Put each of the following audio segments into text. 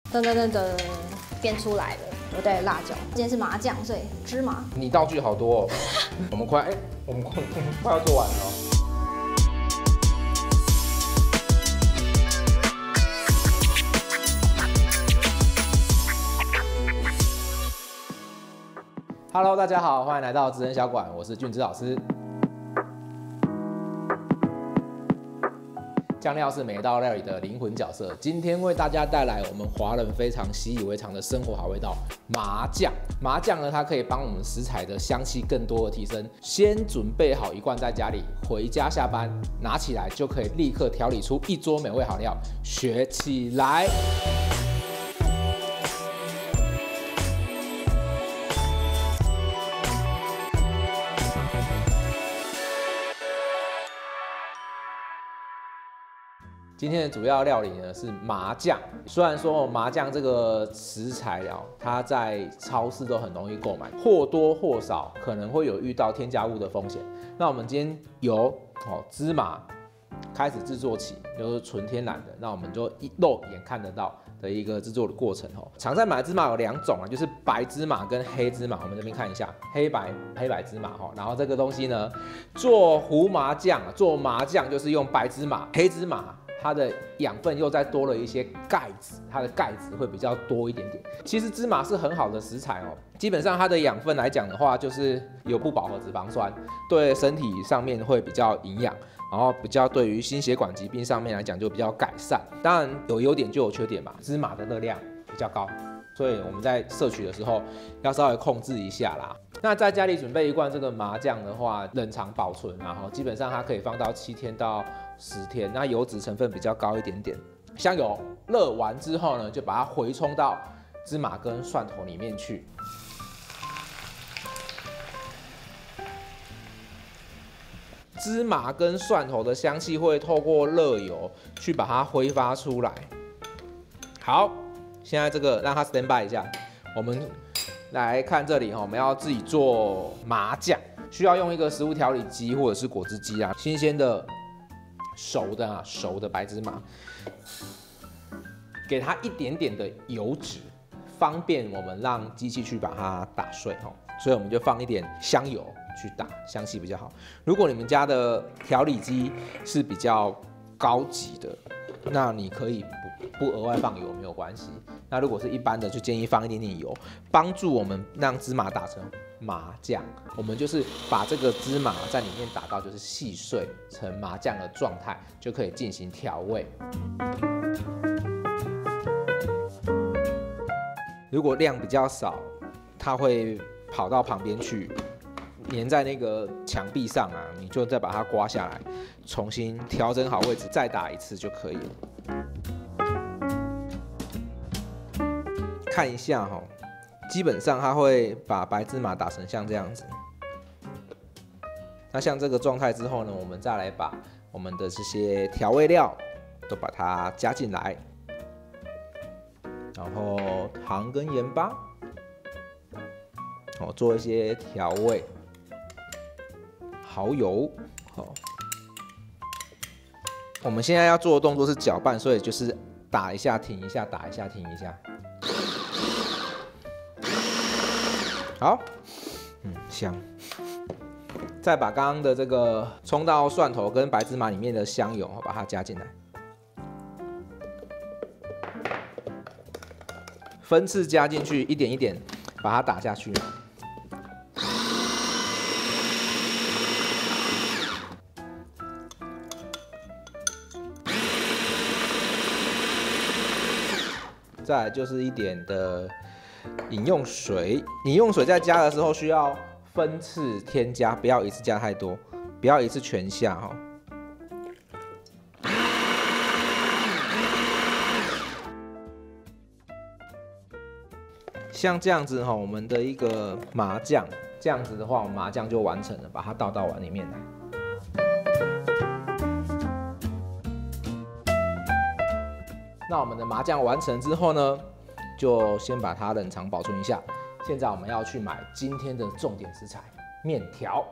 噔噔噔噔，变出来了。我带了辣椒，今天是麻酱，所以芝麻。你道具好多哦，我们快要做完了哦。Hello， 大家好，欢迎来到职人小馆，我是俊之老师。酱料是每一道料理的灵魂角色。今天为大家带来我们华人非常习以为常的生活好味道——麻酱。麻酱呢，它可以帮我们食材的香气更多的提升。先准备好一罐在家里，回家下班拿起来就可以立刻调理出一桌美味好料。学起来！今天的主要料理呢是麻酱。虽然说麻酱这个食材料，它在超市都很容易购买，或多或少可能会有遇到添加物的风险。那我们今天由芝麻开始制作起，就是纯天然的，那我们就肉眼看得到的一个制作的过程哦。常在买的芝麻有两种啊，就是白芝麻跟黑芝麻。我们这边看一下黑白芝麻哈。然后这个东西呢，做胡麻酱，做麻酱就是用白芝麻，黑芝麻。它的养分又再多了一些钙质，它的钙质会比较多一点点。其实芝麻是很好的食材哦，基本上它的养分来讲的话，就是有不饱和脂肪酸，对身体上面会比较营养，然后比较对于心血管疾病上面来讲就比较改善。当然有优点就有缺点嘛，芝麻的热量比较高，所以我们在摄取的时候要稍微控制一下啦。那在家里准备一罐这个麻酱的话，冷藏保存，然后基本上它可以放到7天到10天。那油脂成分比较高一点点。香油热完之后呢，就把它回冲到芝麻跟蒜头里面去。芝麻跟蒜头的香气会透过热油去把它挥发出来。好，现在这个让它 stand by 一下，我们来看这里，我们要自己做麻酱，需要用一个食物调理机或者是果汁机啊，新鲜的、熟的白芝麻，给它一点点的油脂，方便我们让机器去把它打碎哦。所以我们就放一点香油去打，香气比较好。如果你们家的调理机是比较高级的，那你可以不额外放油没有关系。那如果是一般的，就建议放一点点油，帮助我们让芝麻打成麻酱。我们就是把这个芝麻在里面打到就是细碎成麻酱的状态，就可以进行调味。如果量比较少，它会跑到旁边去，粘在那个墙壁上啊，你就再把它刮下来，重新调整好位置，再打一次就可以了。看一下哈，基本上它会把白芝麻打成像这样子。那像这个状态之后呢，我们再来把我们的这些调味料都把它加进来，然后糖跟盐巴，做一些调味，蚝油，我们现在要做的动作是搅拌，所以就是打一下停一下，打一下停一下。好，香。再把刚刚的这个冲到蒜头跟白芝麻里面的香油，把它加进来，分次加进去，一点一点把它打下去。再来就是一点的饮用水，饮用水在加的时候需要分次添加，不要一次加太多，不要一次全下哈。像这样子哈，我们的一个麻酱，这样子的话，我们麻酱就完成了，把它倒到碗里面来。那我们的麻酱完成之后呢，就先把它冷藏保存一下。现在我们要去买今天的重点食材——面条。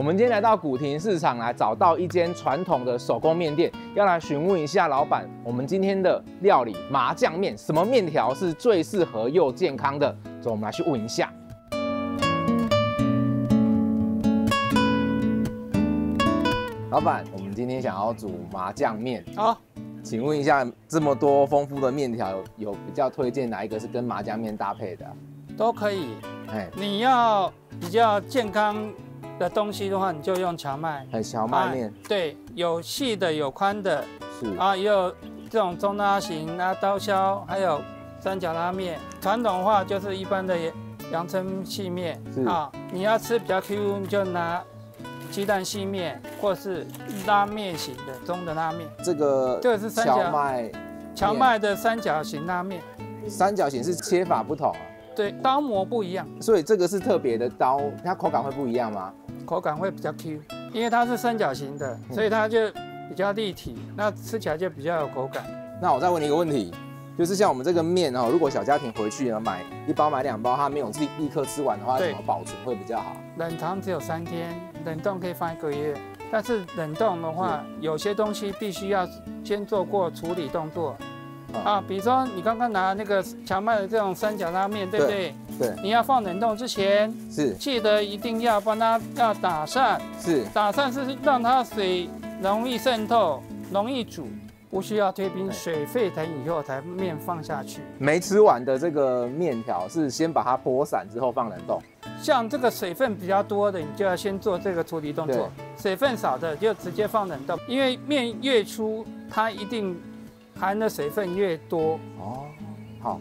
们今天来到古亭市场，来找到一间传统的手工面店，要来询问一下老板，我们今天的料理麻酱面，什么面条是最适合又健康的？走，我们来去问一下。老板，我们今天想要煮麻酱面，好，请问一下，这么多丰富的面条，有比较推荐哪一个是跟麻酱面搭配的？都可以。哎，你要比较健康的东西的话，你就用荞麦。荞麦面。对，有细的，有宽的，是啊，也有这种中拉型啊、刀削，还有三角拉面。传统的话就是一般的阳春细面啊，你要吃比较 Q， 你就拿鸡蛋细面，或是拉面型的中的拉面。这个是荞麦的三角形拉面。三角形是切法不同啊。对，刀模不一样，所以这个是特别的刀，它口感会不一样吗？口感会比较 Q， 因为它是三角形的，所以它就比较立体，那吃起来就比较有口感。那我再问你一个问题，就是像我们这个面哦，如果小家庭回去呢买1包买2包，它没有立刻吃完的话，怎么保存会比较好？冷藏只有3天，冷冻可以放1个月。但是冷冻的话，有些东西必须要先做过处理动作。啊，比如说你刚刚拿那个荞麦的这种三角拉面，对不对？对。你要放冷冻之前，记得一定要帮它打散。打散是让它水容易渗透，容易煮，不需要推冰，水沸腾以后才面放下去。没吃完的这个面条是先把它拨散之后放冷冻。像这个水分比较多的，你就要先做这个处理动作；水分少的就直接放冷冻，因为面越粗，它一定含的水分越多哦。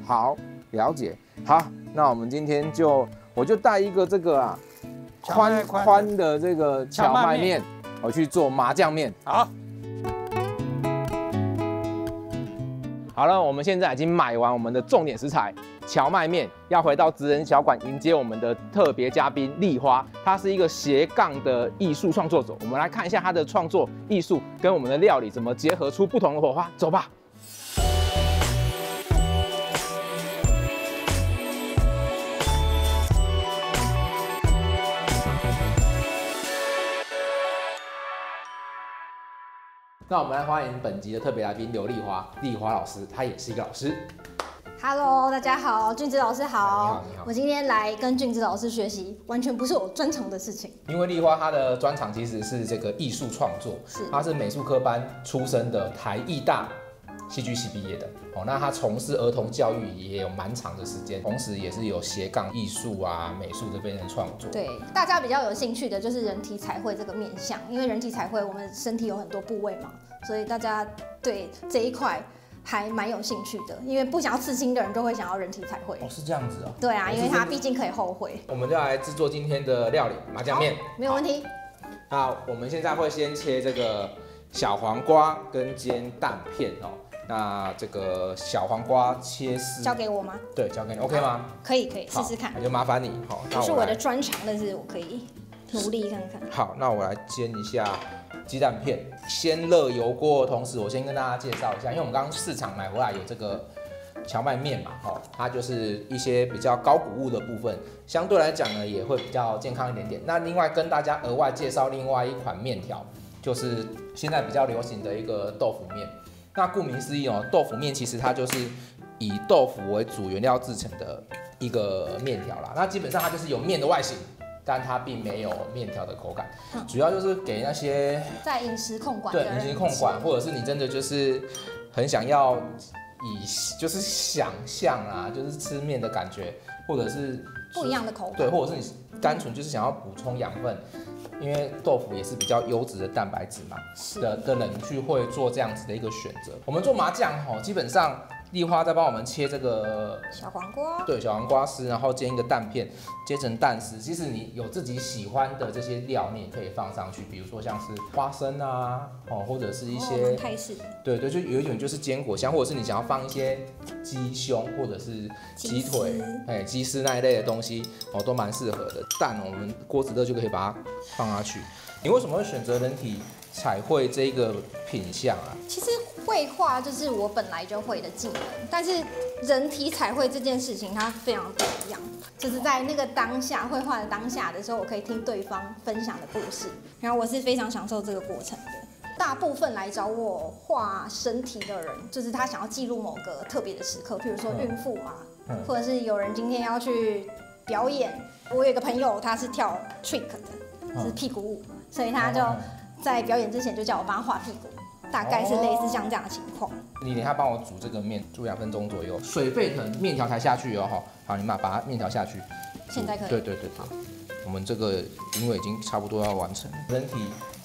好，了解。好，那我们今天我就带一个这个宽的这个荞麦面，我去做麻酱面。好了，我们现在已经买完我们的重点食材荞麦面，要回到职人小馆迎接我们的特别嘉宾丽花，她是一个斜杠的艺术创作者。我们来看一下她的创作艺术跟我们的料理怎么结合出不同的火花，走吧。那我们来欢迎本集的特别来宾刘丽花老师，她也是一个老师。Hello， 大家好，俊之老师好。你好。我今天来跟俊之老师学习，完全不是我专长的事情。因为丽花她的专长其实是这个艺术创作，她是美术科班出身的台艺大戏剧系毕业的。那她从事儿童教育也有蛮长的时间，同时也是有斜杠艺术啊、美术这边的创作。对，大家比较有兴趣的就是人体彩绘这个面向，因为人体彩绘我们身体有很多部位嘛，所以大家对这一块还蛮有兴趣的，因为不想要刺青的人就会想要人体彩绘。是这样子哦。对啊，因为它毕竟可以后绘。我们就来制作今天的料理麻酱面。没有问题。那我们现在会先切这个小黄瓜跟煎蛋片哦。那这个小黄瓜切丝，交给我吗？对，交给你 ，OK 吗？可以，试试看。那就麻烦你，好，不是我的专长，但是我可以努力看看。好，那我来煎一下鸡蛋片，先热油锅的同时，我先跟大家介绍一下，因为我们刚刚市场买回来有这个荞麦面嘛，它就是一些比较高谷物的部分，相对来讲呢也会比较健康一点点。那另外跟大家额外介绍另外一款面条，就是现在比较流行的一个豆腐面。那顾名思义豆腐面其实它就是以豆腐为主原料制成的一个面条啦。那基本上它就是有面的外形，但它并没有面条的口感，主要就是给那些在饮食控管饮食控管，或者是你真的就是很想要就是想象啊，就是吃面的感觉，或者是不一样的口感，对，或者是你单纯就是想要补充养分。因为豆腐也是比较优质的蛋白质嘛，的人去会做这样子的一个选择。我们做麻酱基本上丽花在帮我们切这个小黄瓜，对，小黄瓜丝，然后煎一个蛋片，切成蛋丝。其实你有自己喜欢的这些料，你也可以放上去，比如说像是花生啊，或者是一些泰式，对，就有一种就是坚果香，或者是你想要放一些鸡胸或者是鸡腿、鸡丝那一类的东西，都蛮适合的。蛋我们锅子热就可以把它放下去。你为什么会选择人体彩绘这个品项啊？其实绘画就是我本来就会的技能，但是人体彩绘这件事情它非常不一样，就是在那个当下绘画的当下的时候，我可以听对方分享的故事，然后我是非常享受这个过程的。大部分来找我画身体的人，就是他想要记录某个特别的时刻，譬如说孕妇嘛，或者是有人今天要去表演。我有一个朋友，他是跳 trick 的，是屁股舞，所以他就在表演之前就叫我帮他画屁股，大概是类似像这样的情况。你等一下帮我煮这个面，煮2分钟左右，水沸腾，面条才下去哦。好，你把它面条下去。现在可以。对。好，我们这个因为已经差不多要完成，人体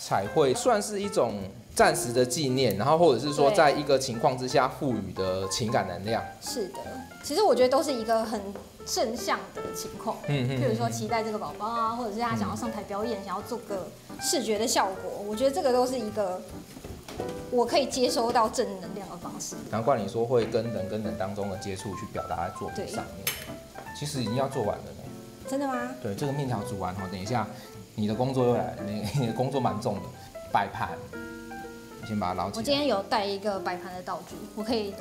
彩绘算是一种暂时的纪念，然后或者是说在一个情况之下赋予的情感能量。是的，其实我觉得都是一个很正向的情况。譬如说期待这个宝宝啊，或者是他想要上台表演，想要做个视觉的效果，我觉得这个都是一个我可以接收到正能量的方式。难怪你说会跟人当中的接触去表达在作品上面，其实已经要做完了呢。真的吗？对，这个面条煮完后，等一下你的工作又来了，你的工作蛮重的，摆盘，你先把它捞起来。我今天有带一个摆盘的道具，我可以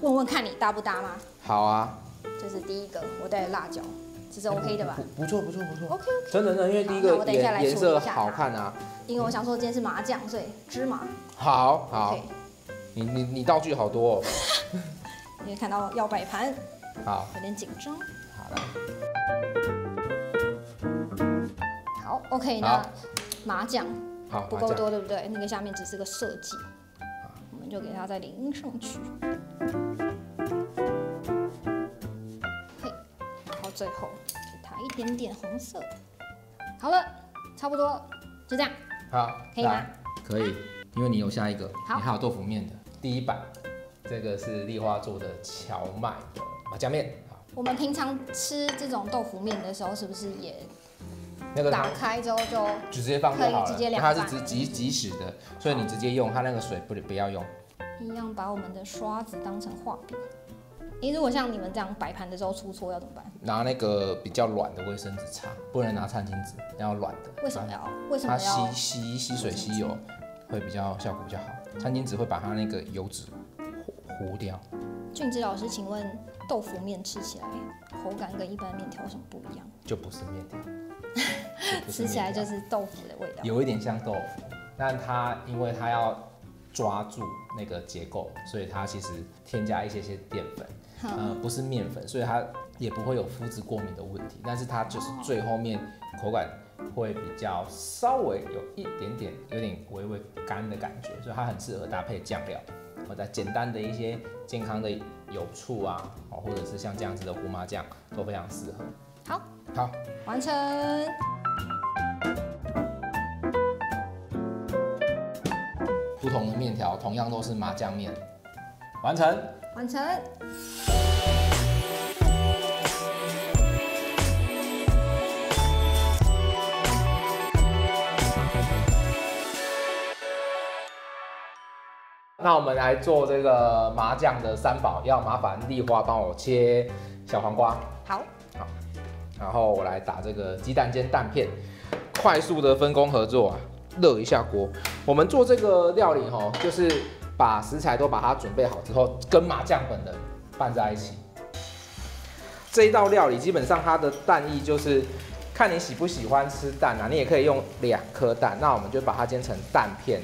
问问看你搭不搭吗？好啊，这是第一个，我带的辣椒，这是 OK 的吧？不错。OK， 真的，因为第一个颜色好看啊。因为我想说今天是麻酱，所以芝麻。好， OK， 你道具好多哦。你会看到要摆盘，好，有点紧张。好来。好 ，OK， 那麻酱好不够多，对不对？那个下面只是个设计，我们就给它再淋上去。嘿，然后最后给它一点点红色。好了，差不多就这样。好，可以吗？可以，因为你有下一个，好，你还有豆腐面的第一版，这个是丽花做的荞麦的麻酱面。我们平常吃这种豆腐面的时候，是不是也那个打开之后就直接放就好了？可以直接凉它拌，是即食的，所以你直接用它那个水不要用。一样把我们的刷子当成画笔。如果像你们这样摆盘的时候出错要怎么办？拿那个比较软的卫生纸擦，不能拿餐巾纸，要软的。为什么要？它吸水吸油会比较效果比较好。餐巾纸会把它那个油脂糊掉。俊之老师，请问豆腐面吃起来口感跟一般面条有什么不一样？就不是面条，吃起来就是豆腐的味道，有一点像豆腐，但它因为它要抓住那个结构，所以它其实添加一些淀粉，不是面粉，所以它也不会有麸质过敏的问题。但是它就是最后面口感会比较稍微有一点点有点微微干的感觉，所以它很适合搭配酱料，或者简单的一些健康的油醋啊，或者是像这样子的胡麻酱都非常适合。好，完成。不同的面条同样都是麻酱面，完成。那我们来做这个麻酱的三宝，要麻烦丽花帮我切小黄瓜。好，然后我来打这个鸡蛋煎蛋片，快速的分工合作啊，热一下锅。我们做这个料理就是把食材都把它准备好之后，跟麻酱本人拌在一起。这一道料理基本上它的蛋液就是看你喜不喜欢吃蛋啊，你也可以用2颗蛋，那我们就把它煎成蛋片。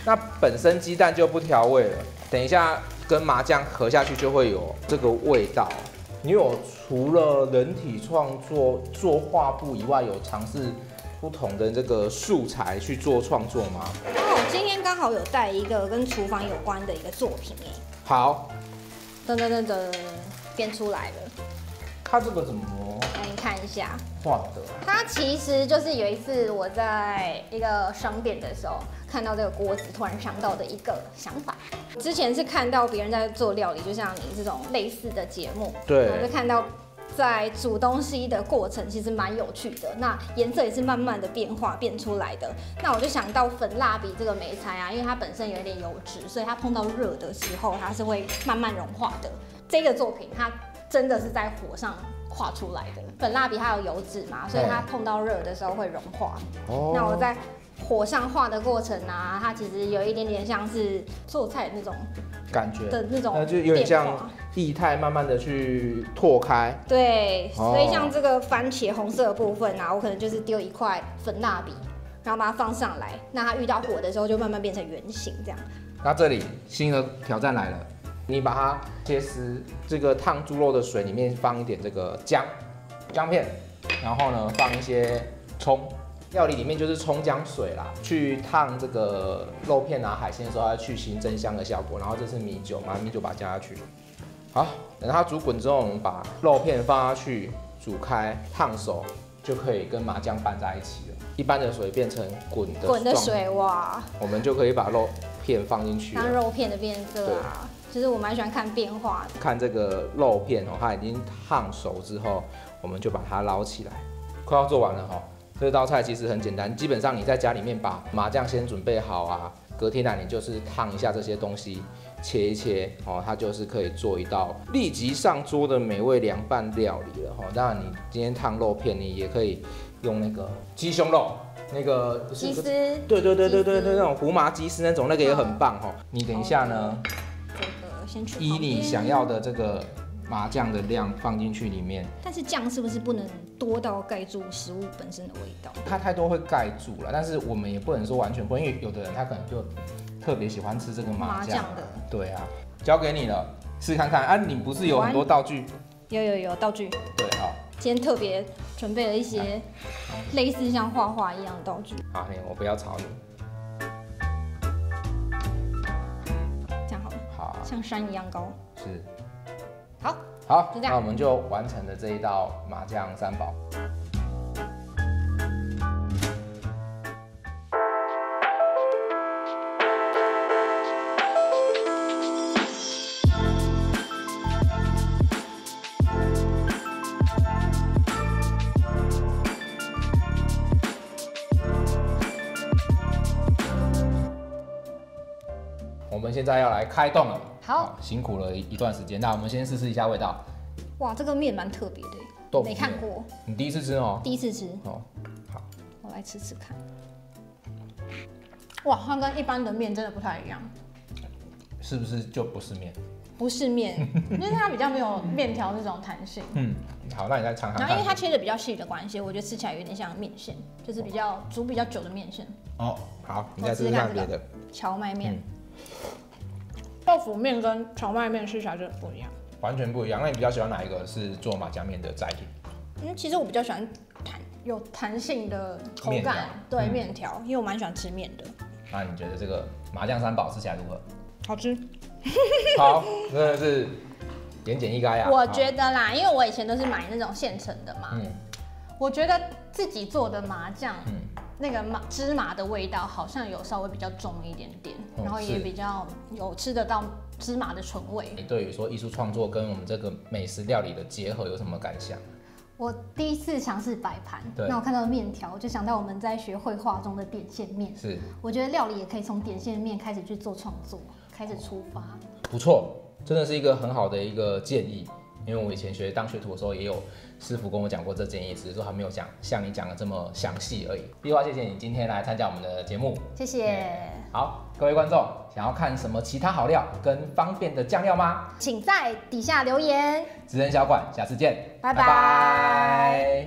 那本身鸡蛋就不调味了，等一下跟麻酱合下去就会有这个味道。你有除了人体创作做画布以外，有尝试不同的这个素材去做创作吗？我今天刚好有带一个跟厨房有关的一个作品好，噔，变出来了。它这个怎么给你看一下画的？它其实就是有一次我在一个商店的时候看到这个锅子，突然想到的一个想法。之前是看到别人在做料理，就像你这种类似的节目，对，我就看到在煮东西的过程其实蛮有趣的，那颜色也是慢慢的变出来的。那我就想到粉蜡笔这个媒材啊，因为它本身有一点油脂，所以它碰到热的时候它是会慢慢融化的。这个作品它真的是在火上画出来的。粉蜡笔它有油脂嘛，所以它碰到热的时候会融化。那我在火上化的过程啊，它其实有一点点像是做菜那种感觉的那种变化，就有点像液态慢慢的去拓开。对，所以像这个番茄红色的部分啊，我可能就是丢一块粉蜡笔，然后把它放上来，那它遇到火的时候就慢慢变成圆形这样。那这里新的挑战来了，你把它切丝，这个烫猪肉的水里面放一点这个姜片，然后呢放一些葱。料理里面就是葱姜水啦，去烫这个肉片啊、海鲜的时候要去腥增香的效果。然后这是米酒，把米酒把它加下去。好，等它煮滚之后，我们把肉片放下去煮开，烫熟就可以跟麻酱拌在一起了。一般的水变成滚的水，哇，我们就可以把肉片放进去。看肉片的变色啊，其实我蛮喜欢看变化的。看这个肉片哦，它已经烫熟之后，我们就把它捞起来。快要做完了哈。这道菜其实很简单，基本上你在家里面把麻酱先准备好啊，隔天来你就是烫一下这些东西，切一切哦，它就是可以做一道立即上桌的美味凉拌料理了哈。当然你今天烫肉片，你也可以用那个鸡胸肉，那个鸡丝，对，那种胡麻鸡丝那种，那个也很棒哈。你等一下呢，这个先去依你想要的这个麻酱的量放进去里面，但是酱是不是不能多到盖住食物本身的味道？它太多会盖住了，但是我们也不能说完全不，因为有的人他可能就特别喜欢吃这个麻酱的。对啊，交给你了，试看看啊！你不是有很多道具？有道具。对，好。今天特别准备了一些类似像画画一样的道具。好，我不要吵你。这样好了。好啊。像山一样高。是。好，那我们就完成了这一道麻酱三宝。我们现在要来开动了。好，辛苦了一段时间。那我们先试一下味道。哇，这个面蛮特别的，没看过。你第一次吃哦？第一次吃。哦，好，我来吃吃看。哇，它跟一般的面真的不太一样。是不是就不是面？不是面，因为它比较没有面条那种弹性。好，那你再尝尝看。然后因为它切的比较细的关系，我觉得吃起来有点像面线，就是煮比较久的面线。哦，好，你再试试看别的。荞麦面。豆腐面跟荞麦面吃起来真的不一样，完全不一样。那你比较喜欢哪一个是做麻酱面的载体？其实我比较喜欢有弹性的口感，对面条，因为我蛮喜欢吃面的。那你觉得这个麻酱三宝吃起来如何？好吃。好，真的是言简意赅啊。我觉得啦，因为我以前都是买那种现成的嘛，我觉得自己做的麻酱，那个芝麻的味道好像有稍微比较重一点点，然后也比较有吃得到芝麻的醇味。你对于说艺术创作跟我们这个美食料理的结合有什么感想？我第一次尝试摆盘，那我看到面条，就想到我们在学绘画中的点线面。是，我觉得料理也可以从点线面开始去做创作，开始出发。不错，真的是一个很好的一个建议。因为我以前当学徒的时候，也有师傅跟我讲过这建议，只是说还没有像你讲的这么详细而已。碧花，谢谢你今天来参加我们的节目，谢谢。好，各位观众，想要看什么其他好料跟方便的酱料吗？请在底下留言。职人小馆，下次见，拜拜。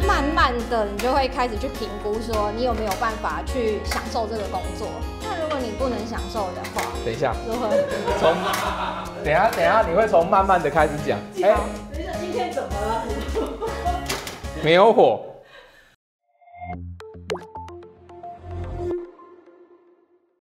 慢慢的，你就会开始去评估，说你有没有办法去享受这个工作。那如果你不能享受的话，等一下，如何？等一下，你会从慢慢的开始讲。等一下，今天怎么了？没有火。